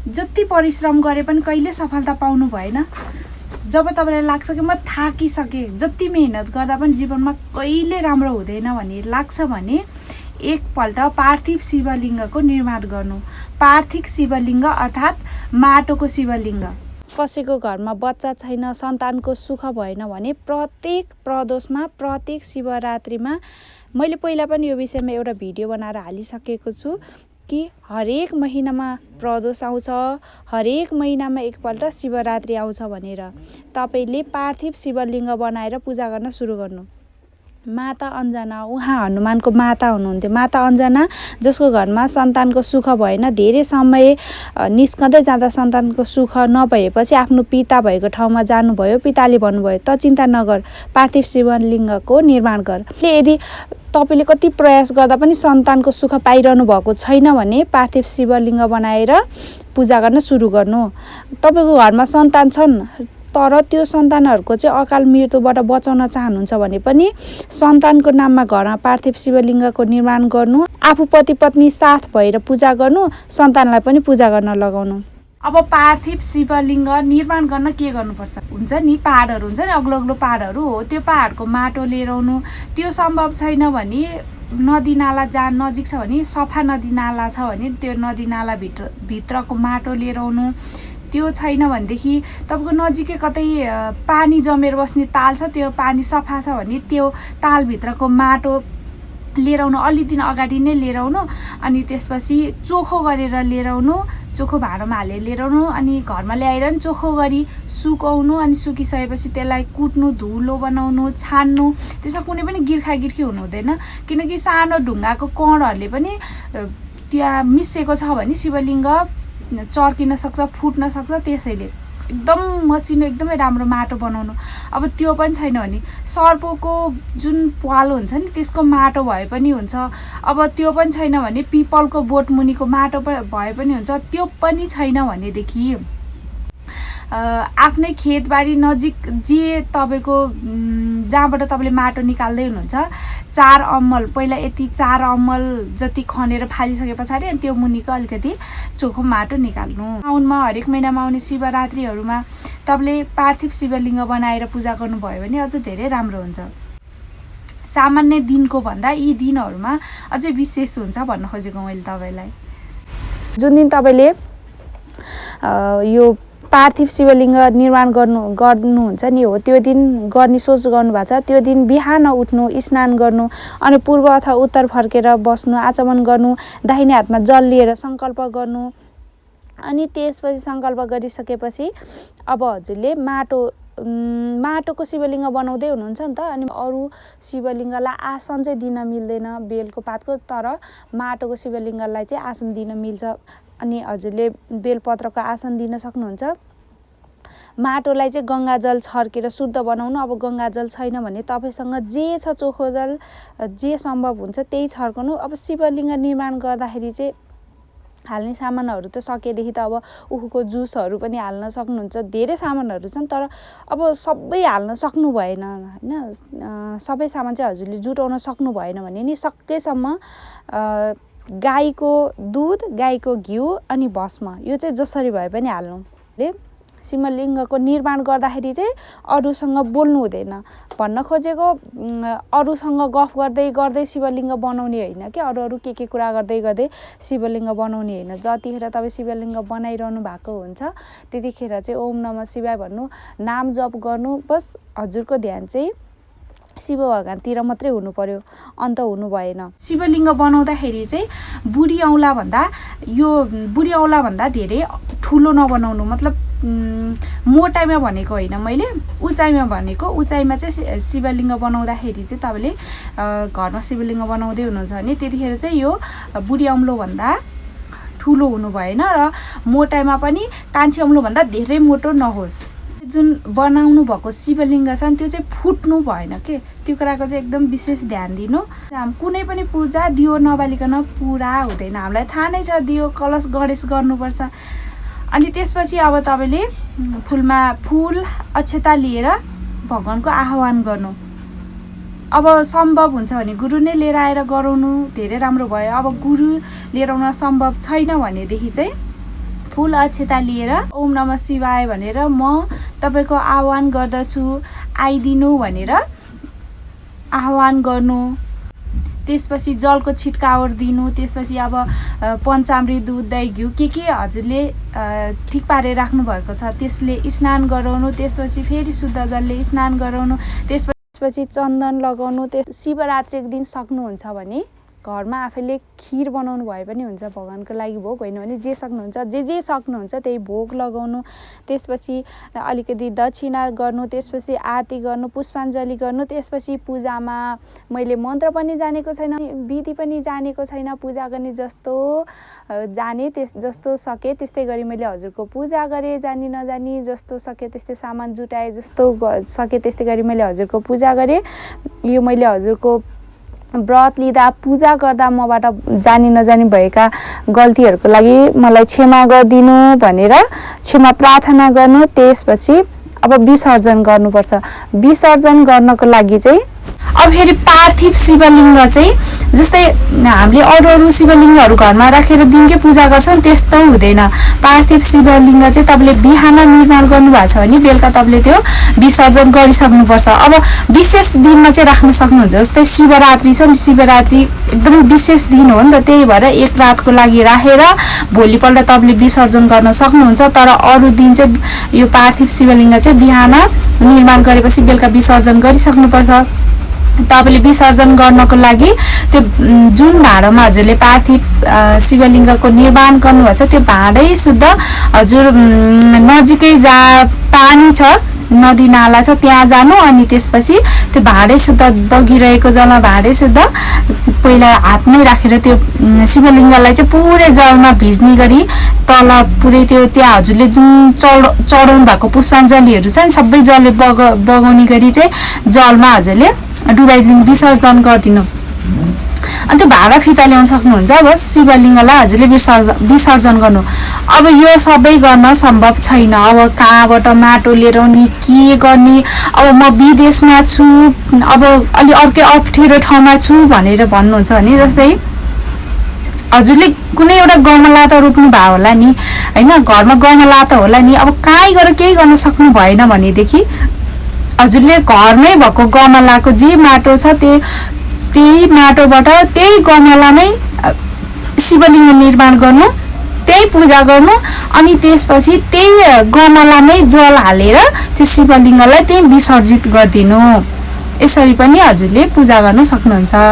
जति परिश्रम गरे पनि कहिले सफलता पाउनु भएन। जब तपाईँलाई लाग्छ कि म थाकिसकेँ, जति मेहनत गर्दा पनि जीवनमा कहिले राम्रो हुँदैन भन्ने लाग्छ भने एकपल्ट पार्थिव शिवलिङ्गको निर्माण गर्नु। पार्थिव शिवलिङ्ग अर्थात् माटोको शिवलिङ्ग। कसैको घरमा बच्चा छैन, सन्तानको सुख भएन भने प्रत्येक प्रदोषमा, प्रत्येक शिवरात्रिमा, मैले पहिला पनि यो विषयमा एउटा भिडियो बनाएर हालिसकेको छु कि हरेक महिनामा प्रदोष आउँछ, हरेक महिनामा एकपल्ट शिवरात्रि आउँछ भनेर तपाईँले पार्थिव शिवलिङ्ग बनाएर पूजा गर्न सुरु गर्नु। माता अञ्जना, उहाँ हनुमानको माता हुनुहुन्थ्यो। माता अञ्जना जसको घरमा सन्तानको सुख भएन, धेरै समय निस्कँदै जाँदा सन्तानको सुख नभएपछि आफ्नो पिता भएको ठाउँमा जानुभयो। पिताले भन्नुभयो त चिन्ता नगर, पार्थिव शिवलिङ्गको निर्माण गर। यदि तपाईँले कति प्रयास गर्दा पनि सन्तानको सुख पाइरहनु भएको छैन भने पार्थिव शिवलिङ्ग बनाएर पूजा गर्न सुरु गर्नु। तपाईँको घरमा सन्तान छन् तर त्यो सन्तानहरूको चाहिँ अकाल मृत्युबाट बचाउन चाहनुहुन्छ भने पनि सन्तानको नाममा घरमा पार्थिव शिवलिङ्गको निर्माण गर्नु। आफू पति पत्नी साथ भएर पूजा गर्नु, सन्तानलाई पनि पूजा गर्न लगाउनु। अब पार्थिव शिवलिङ्ग निर्माण गर्न के गर्नुपर्छ? हुन्छ नि, पहाडहरू हुन्छ नि, अग्लो अग्लो पहाडहरू हो, त्यो पहाडको माटो लिएर आउनु। त्यो सम्भव छैन भने नदी नाला जहाँ नजिक छ भने, सफा नदी नाला छ भने त्यो नदी नाला भित्रको माटो लिएर आउनु। त्यो छैन भनेदेखि तपाईँको नजिकै कतै पानी जमेर बस्ने ताल छ, त्यो पानी सफा छ भने त्यो तालभित्रको माटो लिएर आउनु। अलि दिन अगाडि नै लिएर आउनु अनि त्यसपछि चोखो गरेर लिएर आउनु, चोखो भाँडोमा हालेर लिएर आउनु अनि घरमा ल्याएर नि चोखो गरी सुकाउनु। अनि सुकिसकेपछि त्यसलाई कुट्नु, धुलो बनाउनु, छान्नु। त्यसमा कुनै पनि गिर्खी हुनु हुँदैन, किनकि सानो ढुङ्गाको कणहरूले पनि त्यहाँ मिसिएको छ भने शिवलिङ्ग चर्किन सक्छ, फुट्न सक्छ। त्यसैले एकदम मसिनो, एकदमै राम्रो माटो बनाउनु। अब त्यो पनि छैन भने सर्पको जुन पाल हुन्छ नि त्यसको माटो भए पनि हुन्छ। अब त्यो पनि छैन भने पिपलको बोटमुनिको माटो भए पनि हुन्छ। त्यो पनि छैन भनेदेखि आफ्नै खेतबारी नजिक जे तपाईँको जहाँबाट तपाईँले माटो निकाल्दै हुनुहुन्छ, 4 अम्मल, पहिला यति 4 अम्मल जति खनेर फालिसके पछाडि अनि त्यो मुनिको अलिकति चोखो माटो निकाल्नु। साउनमा हरेक महिनामा आउने शिवरात्रिहरूमा तपाईँले पार्थिव शिवलिङ्ग बनाएर पूजा गर्नुभयो भने अझ धेरै राम्रो हुन्छ। सामान्य दिनको भन्दा यी दिनहरूमा अझै विशेष हुन्छ भन्न खोजेको मैले तपाईँलाई। जुन दिन तपाईँले यो पार्थिव शिवलिङ्ग निर्माण गर्नुहुन्छ नि हो, त्यो दिन गर्ने सोच गर्नुभएको छ, त्यो दिन बिहान उठ्नु, स्नान गर्नु अनि पूर्व अथवा उत्तर फर्केर बस्नु, आचमन गर्नु, दाहिने हातमा जल लिएर सङ्कल्प गर्नु। अनि त्यसपछि सङ्कल्प गरिसकेपछि अब हजुरले माटोको शिवलिङ्ग बनाउँदै हुनुहुन्छ नि त। अनि अरू शिवलिङ्गलाई आसन चाहिँ दिन मिल्दैन बेलको पातको, तर माटोको शिवलिङ्गलाई चाहिँ आसन दिन मिल्छ। अनि हजुरले बेलपत्रको आसन दिन सक्नुहुन्छ। माटोलाई चाहिँ गङ्गाजल छर्केर शुद्ध बनाउनु। अब गङ्गाजल छैन भने तपाईँसँग जे छ चोखो जल, जे सम्भव हुन्छ त्यही छर्काउनु। अब शिवलिङ्ग निर्माण गर्दाखेरि चाहिँ हाल्ने सामानहरू त सकेदेखि त अब उखुको जुसहरू पनि हाल्न सक्नुहुन्छ। धेरै सामानहरू छन् तर अब सबै हाल्न सक्नु भएन होइन। सबै सामान चाहिँ हजुरले जुटाउन सक्नु भएन भने नि सकेसम्म गाईको दुध, गाईको घिउ अनि भस्म, यो चाहिँ जसरी भए पनि हाल्नु। शिवलिङ्गको निर्माण गर्दाखेरि चाहिँ अरूसँग बोल्नु हुँदैन। भन्न खोजेको अरूसँग गफ गर्दै गर्दै शिवलिङ्ग बनाउने होइन कि, अरू के कुरा गर्दै गर्दै शिवलिङ्ग बनाउने होइन। जतिखेर तपाईँ शिवलिङ्ग बनाइरहनु भएको हुन्छ त्यतिखेर चाहिँ ओम नमः शिवाय भन्नु, नाम जप गर्नु। बस हजुरको ध्यान चाहिँ शिव भगवानतिर मात्रै हुनु पर्यो, अन्त हुनु भएन। शिवलिङ्ग बनाउँदाखेरि चाहिँ बुढी औँला भन्दा धेरै ठुलो नबनाउनु। मतलब मोटाइमा भनेको होइन मैले, उचाइमा भनेको। उचाइमा चाहिँ शिवलिङ्ग बनाउँदाखेरि चाहिँ तपाईँले घरमा शिवलिङ्ग बनाउँदै हुनुहुन्छ भने त्यतिखेर चाहिँ यो बुढी औँलोभन्दा ठुलो हुनु भएन र मोटाइमा पनि कान्छी औँलोभन्दा धेरै मोटो नहोस्। जुन बनाउनु भएको शिवलिङ्ग छ नि त्यो चाहिँ फुट्नु भएन के, त्यो कुराको चाहिँ एकदम विशेष ध्यान दिनु। कुनै पनि पूजा दियो नबालिकन पुरा हुँदैन। हामीलाई थाहा नै छ दियो कलश गणेश गर्नुपर्छ। अनि त्यसपछि अब तपाईँले फुल अक्षता लिएर भगवानको आह्वान गर्नु। अब सम्भव हुन्छ भने गुरु नै लिएर आएर गराउनु, धेरै राम्रो भयो। अब गुरु लिएर आउन सम्भव छैन भनेदेखि चाहिँ फुल अक्षता लिएर ओम नमः शिवाय भनेर म तपाईँको आह्वान गर्दछु, आइदिनु भनेर आह्वान गर्नु। त्यसपछि जलको छिटकावर दिनु। त्यसपछि अब पञ्चामृत दुध दही घिउ के हजुरले ठिक पारेर राख्नु भएको छ त्यसले स्नान गराउनु। त्यसपछि फेरि शुद्ध जलले स्नान गराउनु। त्यसपछि चन्दन लगाउनु। शिवरात्रिको दिन सक्नुहुन्छ भने घरमा आफैले खिर बनाउनु भए पनि हुन्छ, भगवानको लागि भोग, होइन भने जे सक्नुहुन्छ, जे सक्नुहुन्छ त्यही भोग लगाउनु। त्यसपछि अलिकति दक्षिणा गर्नु। त्यसपछि आरती गर्नु, पुष्पाञ्जली गर्नु। त्यसपछि पूजामा मैले मन्त्र पनि जानेको छैन, विधि पनि जानेको छैन, पूजा गर्ने जस्तो सके त्यस्तै गरी मैले हजुरको पूजा गरेँ। जानी नजानी जस्तो सके त्यस्तै सामान जुटाएँ, जस्तो सके त्यस्तै गरी मैले हजुरको पूजा गरेँ। यो मैले हजुरको व्रत लिँदा पूजा गर्दा मबाट जानी नजानी भएका गल्तीहरूको लागि मलाई क्षमा गरिदिनु भनेर क्षमा प्रार्थना गर्नु। त्यसपछि अब विसर्जन गर्नुपर्छ। विसर्जन गर्नको लागि चाहिँ अब फेरि पार्थिव शिवलिङ्ग चाहिँ जस्तै हामीले अरू शिवलिङ्गहरू घरमा राखेर दिनकै पूजा गर्छौँ त्यस्तो हुँदैन। पार्थिव शिवलिङ्ग चाहिँ तपाईँले बिहान निर्माण गर्नुभएको छ भने बेलुका तपाईँले त्यो विसर्जन गरिसक्नुपर्छ। अब विशेष दिनमा चाहिँ राख्न सक्नुहुन्छ। जस्तै शिवरात्रि छ नि, शिवरात्रि एकदमै विशेष दिन हो नि त, त्यही भएर एक रातको लागि राखेर भोलिपल्ट तपाईँले विसर्जन गर्न सक्नुहुन्छ। तर अरू दिन चाहिँ यो पार्थिव शिवलिङ्ग चाहिँ बिहान निर्माण गरेपछि बेलुका विसर्जन गरिसक्नुपर्छ। तपाईँले विसर्जन गर्नको लागि त्यो जुन भाँडामा हजुरले पार्थिव शिवलिङ्गको निर्माण गर्नुभएको छ त्यो भाँडै शुद्ध हजुर नजिकै जहाँ पानी छ, नदी नाला छ त्यहाँ जानु। अनि त्यसपछि त्यो भाँडै शुद्ध बगिरहेको जलमा भाँडै शुद्ध पहिला हातमै राखेर त्यो शिवलिङ्गलाई चाहिँ पुरै जलमा भिज्ने गरी तल पुरै त्यो त्यहाँ हजुरले जुन चढाउनु भएको पुष्पाञ्जलीहरू छ नि सबै जलले बगाउने गरी चाहिँ जलमा हजुरले डुबाइदिनु, विसर्जन गरिदिनु। अनि त्यो भाँडा फिता ल्याउन सक्नुहुन्छ। अब शिवलिङ्गलाई हजुरले विसर्जन गर्नु। अब यो सबै गर्न सम्भव छैन। अब कहाँबाट माटो लिएर आउने, के गर्ने, अब म विदेशमा छु, अब अलि अर्कै अप्ठ्यारो ठाउँमा छु भनेर भन्नुहुन्छ भने जस्तै हजुरले कुनै एउटा गमला त रोप्नु भयो होला नि, होइन, घरमा गमला त होला नि। अब कहीँ गएर केही गर्न सक्नु भएन भनेदेखि हजुरले घरमै भएको गमलाको जे माटो छ त्यही माटोबाट त्यही गमलामै शिवलिङ्ग निर्माण गर्नु, त्यही पूजा गर्नु। अनि त्यसपछि त्यही गमलामै जल हालेर त्यो शिवलिङ्गलाई त्यही विसर्जित गरिदिनु। यसरी पनि हजुरले पूजा गर्न सक्नुहुन्छ।